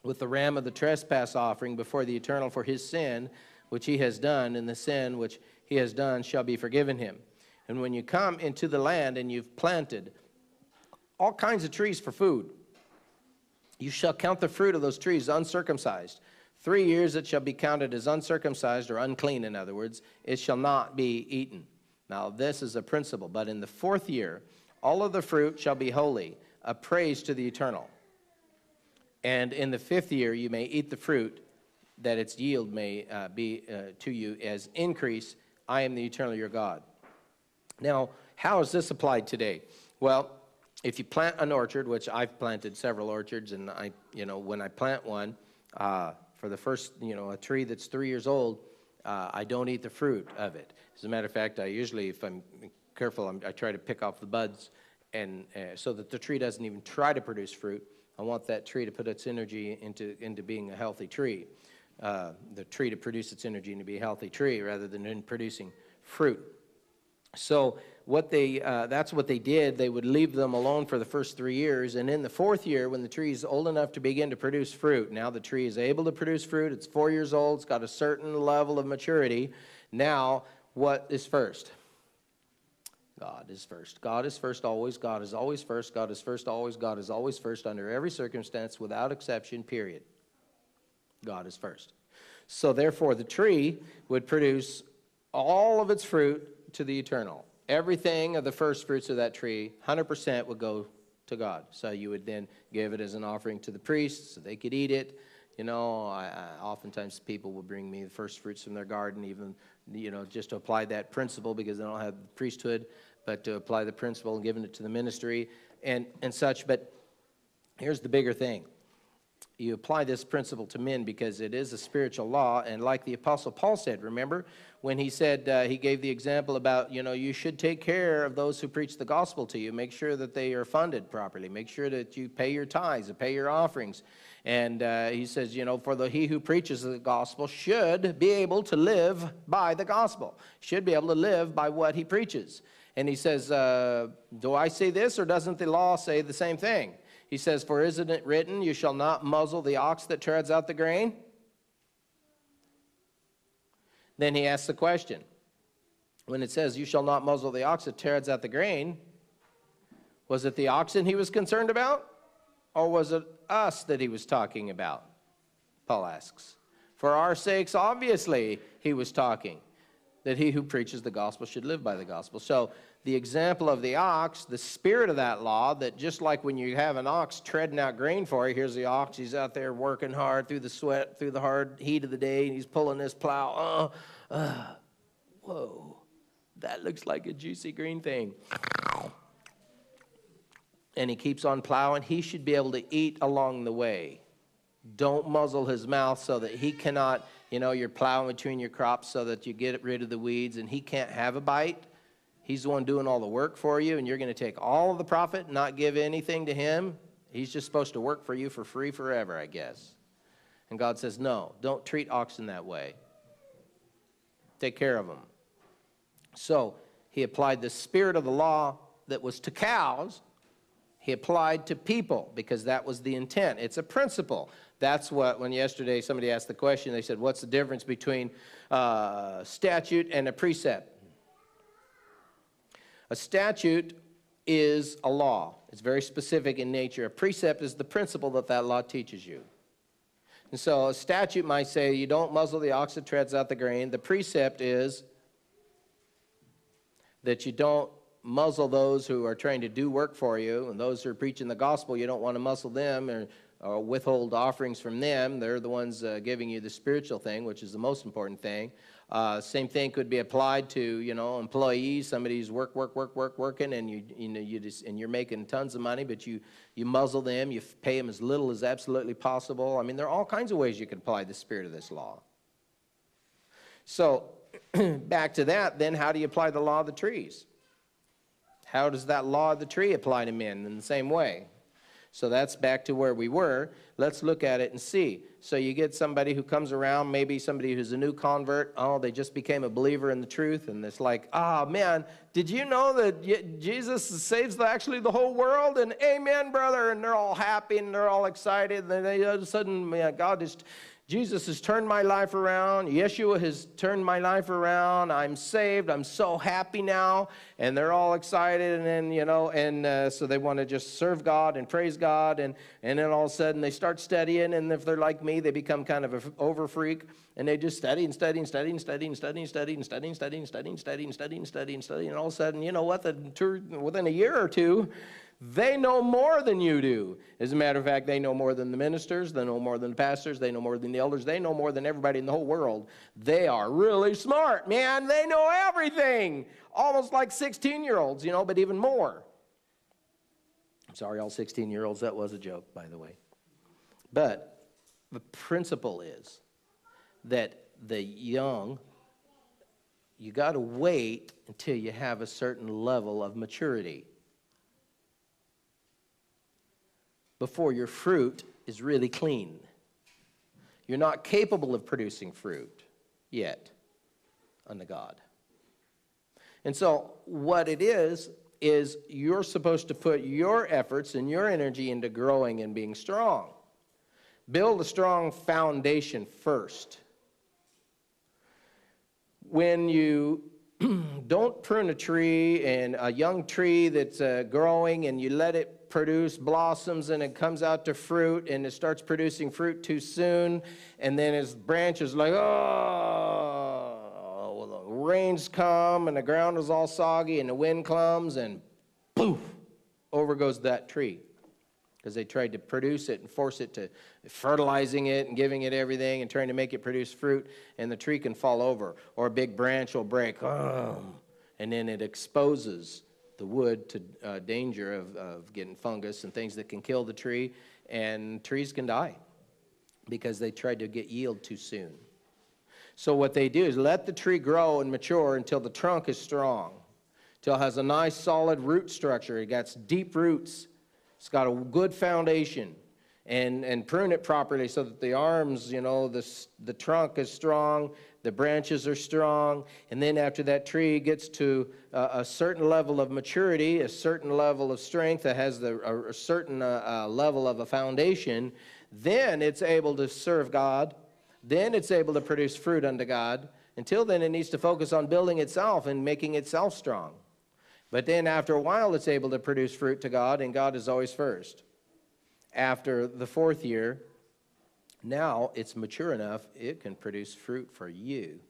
S1: with the ram of the trespass offering before the Eternal for his sin, which he has done, and the sin which he has done shall be forgiven him. And when you come into the land and you've planted all kinds of trees for food. You shall count the fruit of those trees uncircumcised. 3 years it shall be counted as uncircumcised, or unclean, in other words. It shall not be eaten. Now, this is a principle. But in the 4th year, all of the fruit shall be holy, a praise to the Eternal. And in the 5th year, you may eat the fruit, that its yield may be to you as increase. I am the Eternal, your God. Now, how is this applied today? Well, if you plant an orchard, which I've planted several orchards, and when I plant one, for the first, a tree that's 3 years old, I don't eat the fruit of it. As a matter of fact, I usually, if I'm careful, I try to pick off the buds, and so that the tree doesn't even try to produce fruit. I want that tree to put its energy into being a healthy tree. The tree to produce its energy and to be a healthy tree rather than in producing fruit. So that's what they did. They would leave them alone for the first 3 years, and in the 4th year, when the tree is old enough to begin to produce fruit, now the tree is able to produce fruit. It's 4 years old. It's got a certain level of maturity. Now, what is first? God is first. God is first always. God is always first. God is first always. God is always first under every circumstance, without exception, period. God is first. So therefore, the tree would produce all of its fruit to the Eternal. Everything of the first fruits of that tree, 100% would go to God. So you would then give it as an offering to the priests so they could eat it. Oftentimes people will bring me the first fruits from their garden, even, just to apply that principle, because they don't have the priesthood, but to apply the principle and giving it to the ministry and such. But here's the bigger thing. You apply this principle to men because it is a spiritual law, and like the Apostle Paul said, remember, when he said, he gave the example about, you should take care of those who preach the gospel to you. Make sure that they are funded properly. Make sure that you pay your tithes and pay your offerings. And he says, he who preaches the gospel should be able to live by the gospel, should be able to live by what he preaches. And he says, do I say this, or doesn't the law say the same thing? He says, for isn't it written, you shall not muzzle the ox that treads out the grain? Then he asks the question, when it says, you shall not muzzle the ox that treads out the grain, was it the oxen he was concerned about? Or was it us that he was talking about? Paul asks. For our sakes, obviously, he was talking, that he who preaches the gospel should live by the gospel. So the example of the ox, the spirit of that law, that just like when you have an ox treading out grain for you, here's the ox, he's out there working hard through the sweat, through the hard heat of the day, and he's pulling this plow. Whoa, that looks like a juicy green thing. And he keeps on plowing. He should be able to eat along the way. Don't muzzle his mouth so that he cannot, you're plowing between your crops so that you get rid of the weeds, and he can't have a bite. He's the one doing all the work for you, and you're going to take all of the profit and not give anything to him. He's just supposed to work for you for free forever, I guess. And God says, no, don't treat oxen that way. Take care of them. So he applied the spirit of the law that was to cows. He applied to people because that was the intent. It's a principle. That's what, when yesterday somebody asked the question, they said, what's the difference between statute and a precept? A statute is a law. It's very specific in nature. A precept is the principle that law teaches you. And so a statute might say you don't muzzle the ox that treads out the grain. The precept is that you don't muzzle those who are trying to do work for you, and those who are preaching the gospel, you don't want to muzzle them or withhold offerings from them. They're the ones giving you the spiritual thing, which is the most important thing. Same thing could be applied to, employees. Somebody's working, and and you're making tons of money, but you muzzle them. You pay them as little as absolutely possible. I mean, there are all kinds of ways you can apply the spirit of this law. So back to that, then how do you apply the law of the trees? How does that law of the tree apply to men in the same way? So that's back to where we were. Let's look at it and see. So you get somebody who comes around, maybe somebody who's a new convert. Oh, they just became a believer in the truth. And it's like, man, did you know that Jesus saves actually the whole world? And amen, brother. And they're all happy and they're all excited. And then all of a sudden, man, God Jesus has turned my life around. Yeshua has turned my life around. I'm saved. I'm so happy now. And they're all excited. And then, so they want to just serve God and praise God. And then all of a sudden they start studying. And if they're like me, they become kind of an over freak. And they just study and study and study and study and study and study and study and study and study and study and study and study and study. And all of a sudden, you know what? Within a year or two, they know more than you do. As a matter of fact, they know more than the ministers. They know more than the pastors. They know more than the elders. They know more than everybody in the whole world. They are really smart, man. They know everything. Almost like 16-year-olds, but even more. I'm sorry, all 16-year-olds. That was a joke, by the way. But the principle is that the young, you got to wait until you have a certain level of maturity before your fruit is really clean. You're not capable of producing fruit yet unto God. And so what it is you're supposed to put your efforts and your energy into growing and being strong. Build a strong foundation first. When you don't prune a tree, and a young tree that's growing, and you let it produce blossoms, and it comes out to fruit, and it starts producing fruit too soon, and then its branches like, well, the rains come, and the ground is all soggy, and the wind comes, and poof, over goes that tree. Because they tried to produce it and force it to fertilizing it and giving it everything and trying to make it produce fruit, and the tree can fall over, or a big branch will break, and then it exposes the wood to danger of getting fungus and things that can kill the tree, and trees can die because they tried to get yield too soon. So what they do is let the tree grow and mature until the trunk is strong, till it has a nice solid root structure. It got deep roots. It's got a good foundation, and prune it properly so that the arms, the trunk is strong, the branches are strong, and then after that tree gets to a certain level of maturity, a certain level of strength, that has a certain level of a foundation, then it's able to serve God, then it's able to produce fruit unto God. Until then, it needs to focus on building itself and making itself strong. But then after a while, it's able to produce fruit to God, and God is always first. After the 4th year, now it's mature enough, it can produce fruit for you.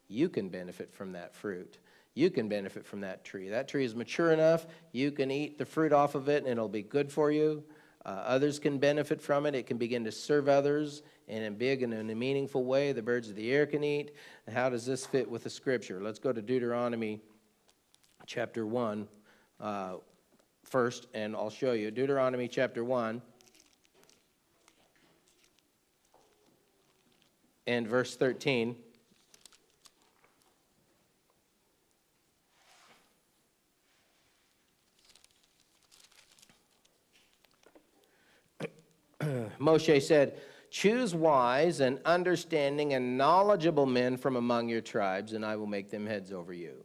S1: You can benefit from that fruit. You can benefit from that tree. That tree is mature enough, you can eat the fruit off of it, and it'll be good for you. Others can benefit from it. It can begin to serve others in a big and in a meaningful way. The birds of the air can eat. How does this fit with the Scripture? Let's go to Deuteronomy chapter 1 first, and I'll show you. Deuteronomy chapter 1 and verse 13. Moshe said, "Choose wise and understanding and knowledgeable men from among your tribes, and I will make them heads over you."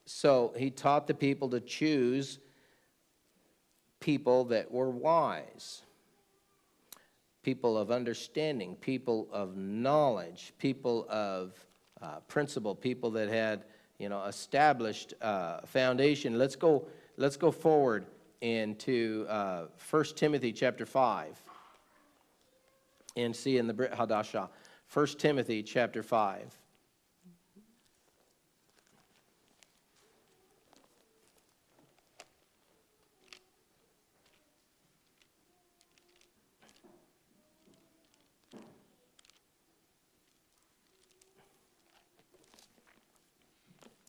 S1: So he taught the people to choose people that were wise, people of understanding, people of knowledge, people of principle, people that had established foundation. Let's go forward into 1 Timothy chapter 5 and see in the Brit Chadasha. 1 Timothy chapter 5.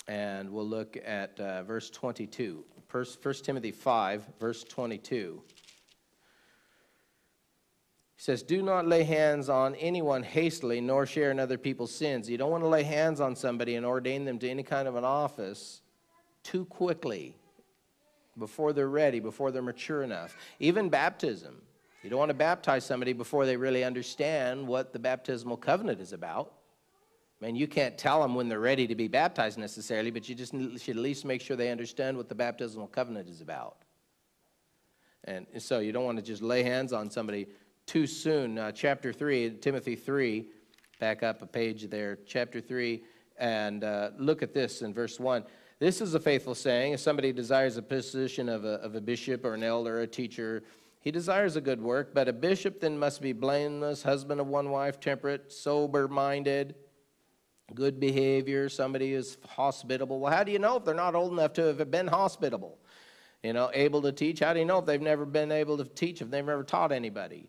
S1: And we'll look at verse 22. 1 Timothy 5, verse 22. He says, "Do not lay hands on anyone hastily, nor share in other people's sins." You don't want to lay hands on somebody and ordain them to any kind of an office too quickly, before they're ready, before they're mature enough. Even baptism. You don't want to baptize somebody before they really understand what the baptismal covenant is about. I mean, you can't tell them when they're ready to be baptized necessarily, but you just should at least make sure they understand what the baptismal covenant is about. And so you don't want to just lay hands on somebody too soon. Chapter 3, Timothy 3, back up a page there, chapter 3, and look at this in verse 1. This is a faithful saying. If somebody desires a position of a bishop or an elder or a teacher, he desires a good work, but a bishop then must be blameless, husband of one wife, temperate, sober-minded, good behavior, somebody who's hospitable. Well, how do you know if they're not old enough to have been hospitable? Able to teach. How do you know if they've never been able to teach, if they've never taught anybody?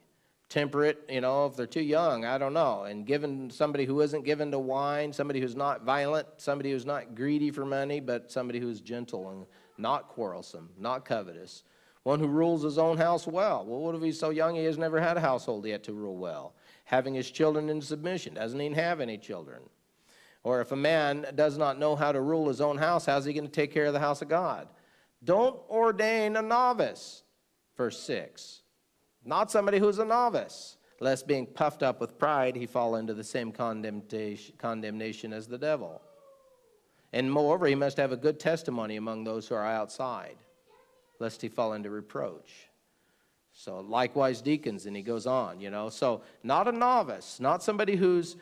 S1: Temperate, if they're too young, I don't know. And given somebody who isn't given to wine, somebody who's not violent, somebody who's not greedy for money, but somebody who's gentle and not quarrelsome, not covetous. One who rules his own house well. Well, what if he's so young he has never had a household yet to rule well? Having his children in submission, doesn't even have any children. Or if a man does not know how to rule his own house, how's he going to take care of the house of God? Don't ordain a novice, verse 6. Not somebody who's a novice, lest being puffed up with pride, he fall into the same condemnation as the devil. And moreover, he must have a good testimony among those who are outside, lest he fall into reproach. So likewise deacons, and he goes on, So not a novice, not somebody who's,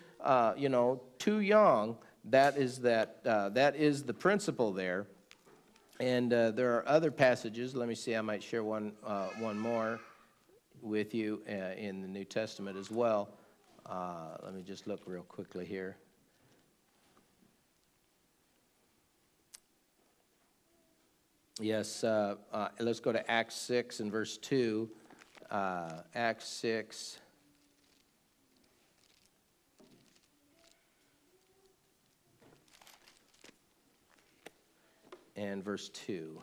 S1: too young. That is the principle there. And there are other passages. Let me see, I might share one more with you in the New Testament as well. Let me just look real quickly here. Yes, let's go to Acts 6 and verse 2. Acts 6. And verse 2.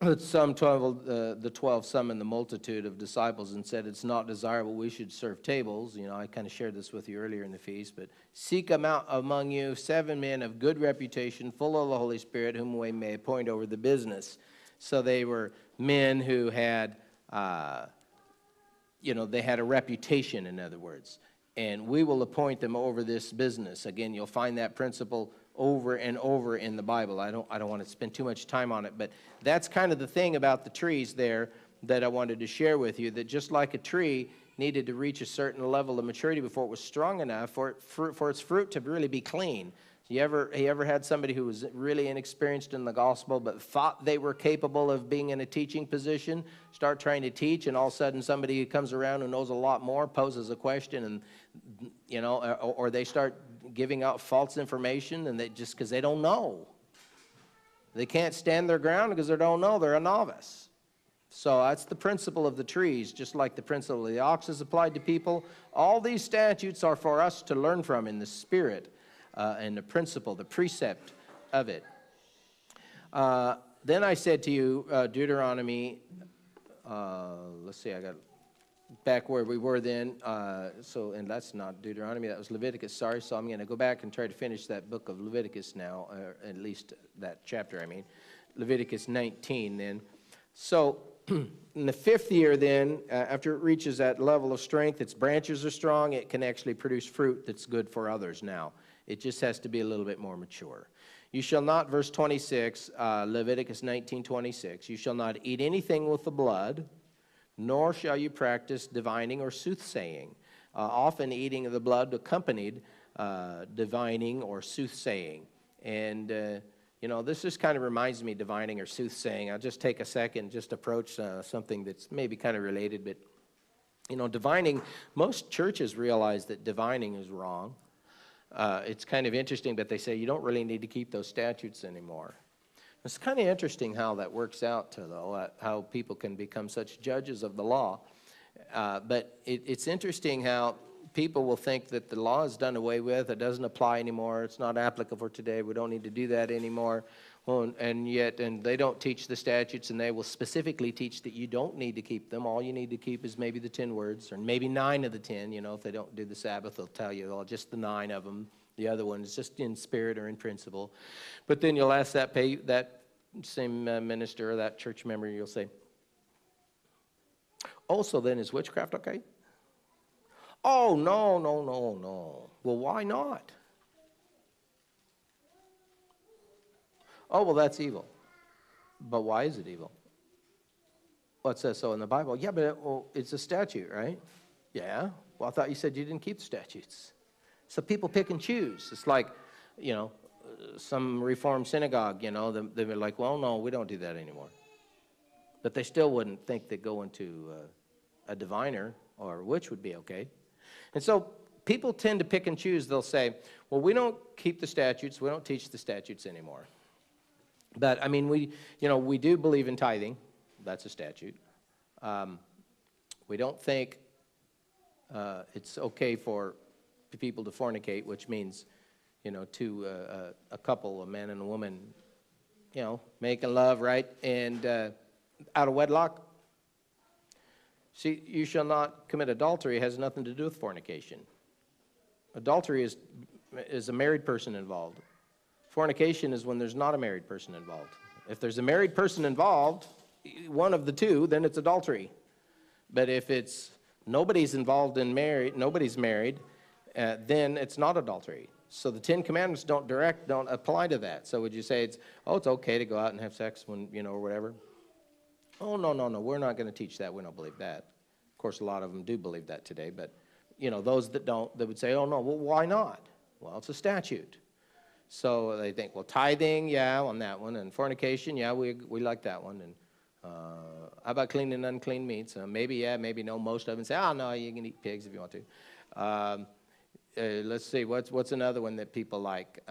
S1: The 12 summoned the multitude of disciples and said, it's not desirable we should serve tables. I kind of shared this with you earlier in the feast, but seek out among you 7 men of good reputation, full of the Holy Spirit, whom we may appoint over the business. So they were men who had, they had a reputation, in other words. And we will appoint them over this business. Again, you'll find that principle over and over in the Bible. I don't want to spend too much time on it, but that's kind of the thing about the trees there that I wanted to share with you, that just like a tree needed to reach a certain level of maturity before it was strong enough for its fruit to really be clean. You ever had somebody who was really inexperienced in the gospel but thought they were capable of being in a teaching position, start trying to teach, and all of a sudden somebody who comes around who knows a lot more poses a question, and or they start giving out false information, and they just because they don't know. They can't stand their ground because they don't know. They're a novice. So that's the principle of the trees, just like the principle of the ox is applied to people. All these statutes are for us to learn from in the spirit and the principle, the precept of it. Then I said to you, Deuteronomy, let's see, I got back where we were then. And that's not Deuteronomy, that was Leviticus, sorry. So I'm going to go back and try to finish that book of Leviticus now, or at least that chapter, Leviticus 19 then. So in the 5th year then, after it reaches that level of strength, its branches are strong, it can actually produce fruit that's good for others now. It just has to be a little bit more mature. You shall not, verse 26, Leviticus 19:26, you shall not eat anything with the blood, nor shall you practice divining or soothsaying. Often eating of the blood accompanied divining or soothsaying. And, this just kind of reminds me of divining or soothsaying. I'll just take a second, just approach something that's maybe kind of related. But, divining, most churches realize that divining is wrong. It's kind of interesting, but they say you don't really need to keep those statutes anymore. It's kind of interesting how that works out, though, how people can become such judges of the law. But it's interesting how people will think that the law is done away with, it doesn't apply anymore, it's not applicable for today, we don't need to do that anymore. Well, and they don't teach the statutes, and they will specifically teach that you don't need to keep them. All you need to keep is maybe the 10 words, or maybe 9 of the 10. If they don't do the Sabbath, they'll tell you, just the 9 of them. The other one is just in spirit or in principle. But then you'll ask that same minister or that church member, you'll say, oh, so then is witchcraft okay? Oh, no. Well, why not? Oh, well, that's evil. But why is it evil? Well, it says so in the Bible. Yeah, but it's a statute, right? Yeah. Well, I thought you said you didn't keep the statutes. So people pick and choose. It's like, some Reformed synagogue, they were like, well, no, we don't do that anymore. But they still wouldn't think that going to a diviner or witch would be okay. And so people tend to pick and choose. They'll say, well, we don't keep the statutes. We don't teach the statutes anymore. But, I mean, we do believe in tithing. That's a statute. We don't think it's okay for people to fornicate, which means, a couple, a man and a woman, making love, right? And out of wedlock. See, you shall not commit adultery. It has nothing to do with fornication. Adultery is a married person involved. Fornication is when there's not a married person involved. If there's a married person involved, one of the two, then it's adultery. But if it's nobody's involved in nobody's married, then it's not adultery. So the Ten Commandments don't apply to that. So would you say it's okay to go out and have sex when, or whatever? Oh, no, we're not going to teach that. We don't believe that. Of course, a lot of them do believe that today, but, those that don't, they would say, oh, no, well, why not? Well, it's a statute. So they think, well, tithing, yeah, on that one, and fornication, yeah, we like that one, and how about clean and unclean meats? Maybe, yeah, maybe no. Most of them say, oh, no, you can eat pigs if you want to. Let's see, what's another one that people like?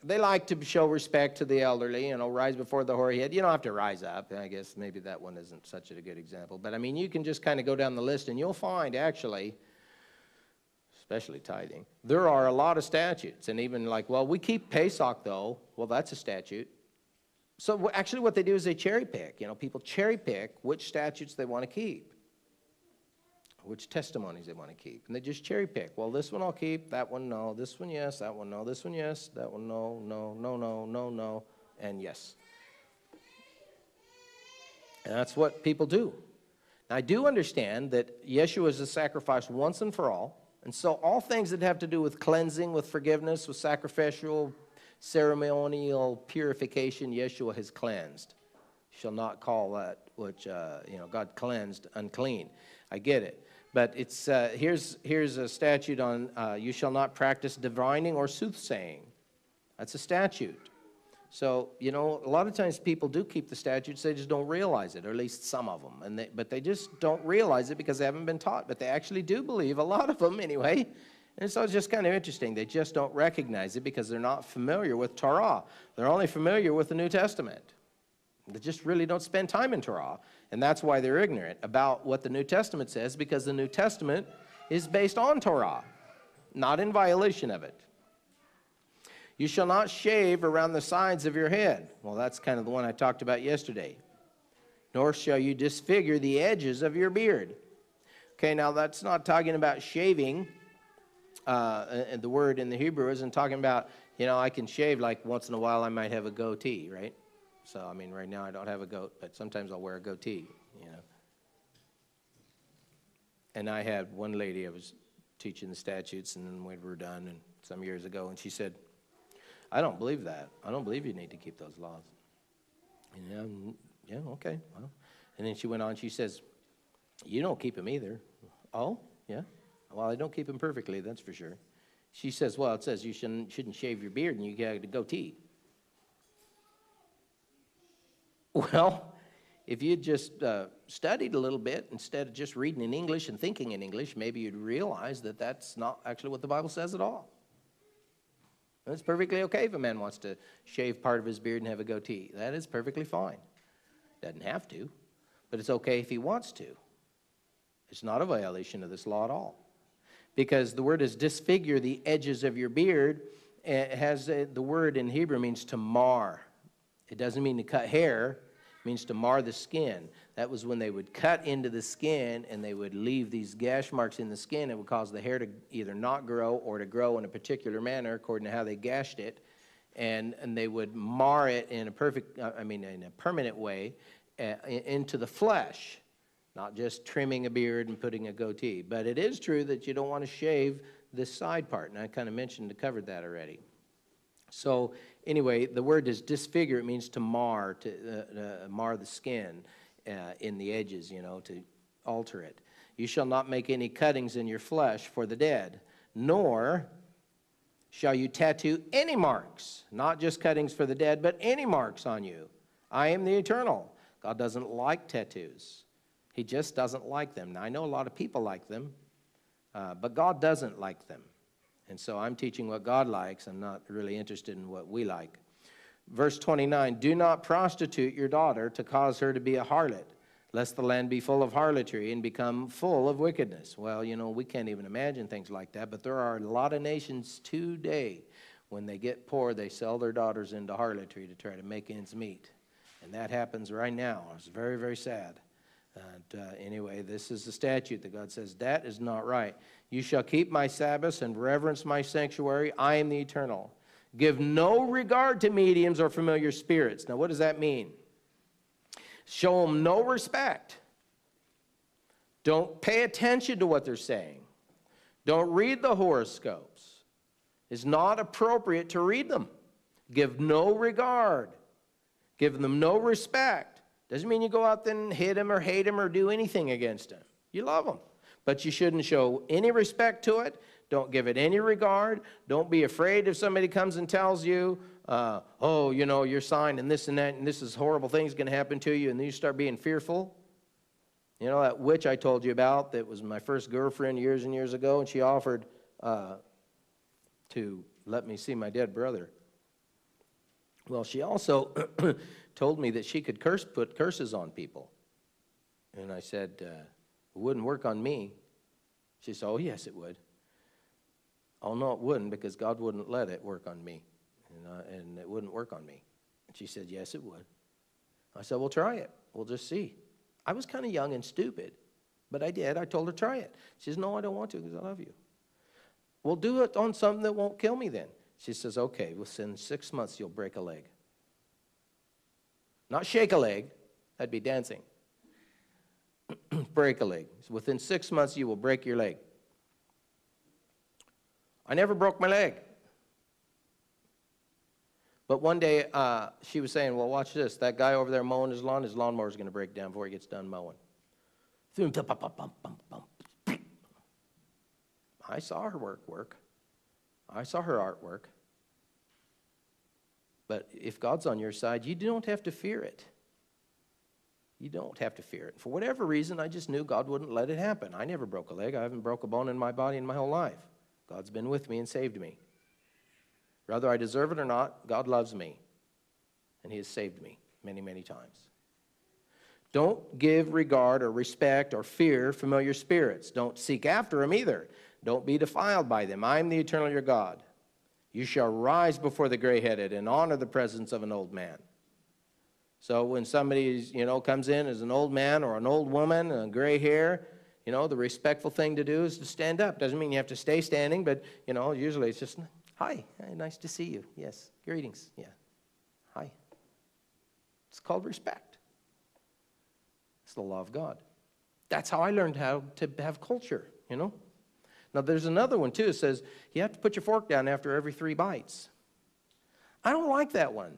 S1: They like to show respect to the elderly, rise before the hoary head. You don't have to rise up. I guess maybe that one isn't such a good example. But, I mean, you can just kind of go down the list, and you'll find, actually, especially tithing, there are a lot of statutes. And even like, well, we keep Pesach, though. Well, that's a statute. So, actually, what they do is they cherry pick. People cherry pick which statutes they want to keep, which testimonies they want to keep. And they just cherry pick. Well, this one I'll keep, that one no, this one yes, that one no, this one yes, that one no, and yes. And that's what people do. Now, I do understand that Yeshua is a sacrifice once and for all. And so all things that have to do with cleansing, with forgiveness, with sacrificial, ceremonial purification, Yeshua has cleansed. You shall not call that which, God cleansed unclean. I get it. But it's here's a statute on you shall not practice divining or soothsaying. That's a statute. So, a lot of times people do keep the statutes, they just don't realize it, or at least some of them. But they just don't realize it because they haven't been taught. But they actually do believe, a lot of them anyway. And so it's just kind of interesting. They just don't recognize it because they're not familiar with Torah. They're only familiar with the New Testament. They just really don't spend time in Torah. And that's why they're ignorant about what the New Testament says, because the New Testament is based on Torah, not in violation of it. You shall not shave around the sides of your head. Well, that's kind of the one I talked about yesterday. Nor shall you disfigure the edges of your beard. Okay, now that's not talking about shaving. And the word in the Hebrew isn't talking about, I can shave like once in a while I might have a goatee, right? So, I mean, right now I don't have a goat, but sometimes I'll wear a goatee, And I had one lady, I was teaching the statutes, and then we were done and some years ago, and she said, I don't believe that. I don't believe you need to keep those laws. And yeah, okay. Well. And then she went on, she says, you don't keep them either. Oh, yeah. Well, I don't keep them perfectly, that's for sure. She says, well, it says you shouldn't shave your beard and you got a goatee. Well, if you just studied a little bit instead of just reading in English and thinking in English, maybe you'd realize that that's not actually what the Bible says at all. And it's perfectly okay if a man wants to shave part of his beard and have a goatee. That is perfectly fine. Doesn't have to, but it's okay if he wants to. It's not a violation of this law at all. Because the word is disfigure the edges of your beard. It has the word in Hebrew means to mar. It doesn't mean to cut hair. It means to mar the skin. That was when they would cut into the skin and they would leave these gash marks in the skin. It would cause the hair to either not grow or to grow in a particular manner according to how they gashed it. And they would mar it in a permanent way into the flesh. Not just trimming a beard and putting a goatee. But it is true that you don't want to shave this side part. And I kind of covered that already. So anyway, the word is disfigure. It means to mar, mar the skin. in the edges, to alter it. You shall not make any cuttings in your flesh for the dead, nor shall you tattoo any marks, not just cuttings for the dead, but any marks on you. I am the Eternal. God doesn't like tattoos. He just doesn't like them. Now, I know a lot of people like them, but God doesn't like them. And so I'm teaching what God likes. I'm not really interested in what we like. Verse 29, do not prostitute your daughter to cause her to be a harlot, lest the land be full of harlotry and become full of wickedness. Well, we can't even imagine things like that, but there are a lot of nations today, when they get poor, they sell their daughters into harlotry to try to make ends meet. And that happens right now. It's very, very sad. Anyway, this is the statute that God says, that is not right. You shall keep my Sabbaths and reverence my sanctuary. I am the Eternal. Give no regard to mediums or familiar spirits. Now, what does that mean? Show them no respect. Don't pay attention to what they're saying. Don't read the horoscopes. It's not appropriate to read them. Give no regard. Give them no respect. Doesn't mean you go out there and hit them or hate them or do anything against them. You love them. But you shouldn't show any respect to it. Don't give it any regard. Don't be afraid if somebody comes and tells you, your sign and this and that, and this is horrible things going to happen to you, and then you start being fearful. That witch I told you about that was my first girlfriend years and years ago, and she offered to let me see my dead brother. Well, she also told me that she could put curses on people. And I said, it wouldn't work on me. She said, oh, yes, it would. Oh, no, it wouldn't, because God wouldn't let it work on me. And it wouldn't work on me. And she said, yes, it would. I said, well, try it. We'll just see. I was kind of young and stupid, but I did. I told her, try it. She says, no, I don't want to because I love you. Well, do it on something that won't kill me then. She says, okay, within 6 months, you'll break a leg. Not shake a leg. That'd be dancing. Break a leg. So within 6 months, you will break your leg. I never broke my leg. But one day, she was saying, well, watch this. That guy over there mowing his lawnmower is going to break down before he gets done mowing. I saw her work. I saw her artwork. But if God's on your side, you don't have to fear it. You don't have to fear it. For whatever reason, I just knew God wouldn't let it happen. I never broke a leg. I haven't broke a bone in my body in my whole life. God's been with me and saved me. Whether I deserve it or not, God loves me. And he has saved me many, many times. Don't give regard or respect or fear familiar spirits. Don't seek after them either. Don't be defiled by them. I am the Eternal your God. You shall rise before the gray-headed and honor the presence of an old man. So when somebody, comes in as an old man or an old woman, and gray hair, the respectful thing to do is to stand up. Doesn't mean you have to stay standing, but, usually it's just, hi, nice to see you. Yes, greetings. Yeah, hi. It's called respect. It's the law of God. That's how I learned how to have culture, Now, there's another one, too. It says you have to put your fork down after every 3 bites. I don't like that one.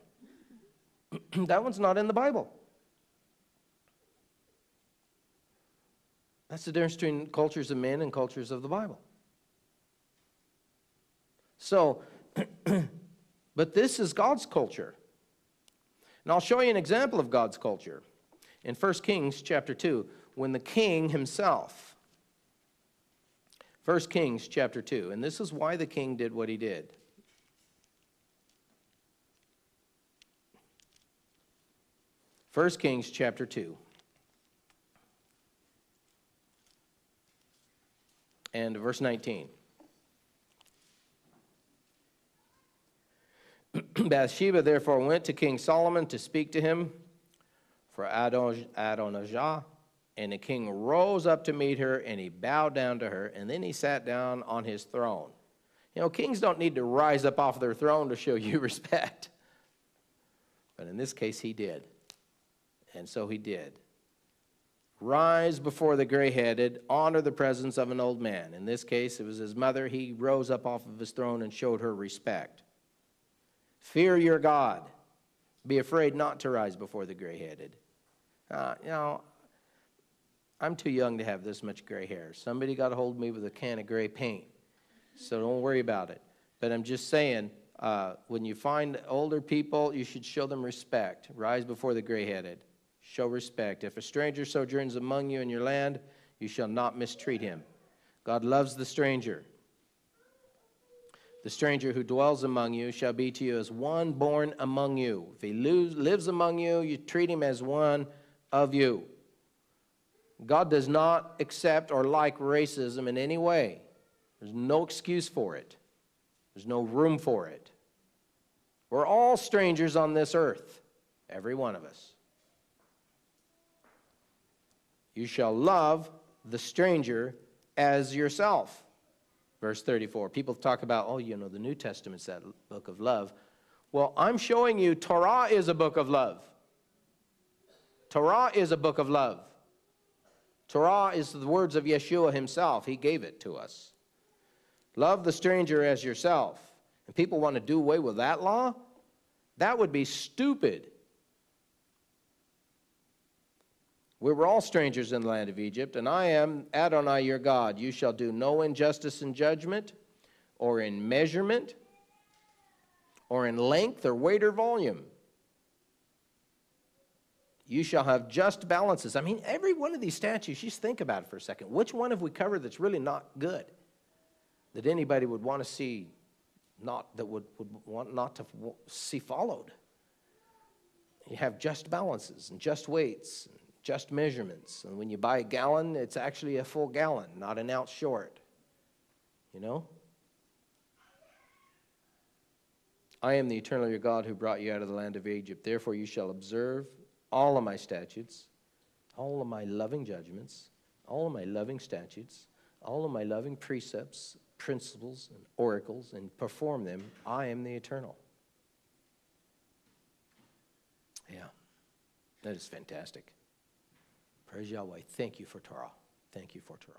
S1: That one's not in the Bible. That's the difference between cultures of men and cultures of the Bible. So, but this is God's culture. And I'll show you an example of God's culture. In 1 Kings chapter 2, when the king himself, 1 Kings chapter 2, and this is why the king did what he did. First Kings chapter 2. And verse 19. Bathsheba therefore went to King Solomon to speak to him for Adonijah, and the king rose up to meet her, and he bowed down to her, and then he sat down on his throne. Kings don't need to rise up off their throne to show you respect. But in this case, he did. And so he did. Rise before the gray-headed, honor the presence of an old man. In this case, it was his mother. He rose up off of his throne and showed her respect. Fear your God. Be afraid not to rise before the gray-headed. I'm too young to have this much gray hair. Somebody got a hold of me with a can of gray paint, so don't worry about it. But I'm just saying, when you find older people, you should show them respect. Rise before the gray-headed. Show respect. If a stranger sojourns among you in your land, you shall not mistreat him. God loves the stranger. The stranger who dwells among you shall be to you as one born among you. If he lives among you, you treat him as one of you. God does not accept or like racism in any way. There's no excuse for it. There's no room for it. We're all strangers on this earth, every one of us. You shall love the stranger as yourself. Verse 34. People talk about, the New Testament's that book of love. Well, I'm showing you Torah is a book of love. Torah is a book of love. Torah is the words of Yeshua himself. He gave it to us. Love the stranger as yourself. And people want to do away with that law? That would be stupid. We were all strangers in the land of Egypt, and I am Adonai your God. You shall do no injustice in judgment, or in measurement, or in length, or weight, or volume. You shall have just balances. I mean, every one of these statutes, just think about it for a second. Which one have we covered that's really not good? That anybody would want to see, would want not to see followed? You have just balances, and just weights, and just measurements. And when you buy a gallon, it's actually a full gallon, not an ounce short. You know? I am the eternal your God who brought you out of the land of Egypt. Therefore you shall observe all of my statutes, all of my loving judgments, all of my loving statutes, all of my loving precepts, principles, and oracles, and perform them. I am the eternal. Yeah, that is fantastic. Praise Yahweh. Thank you for Torah. Thank you for Torah.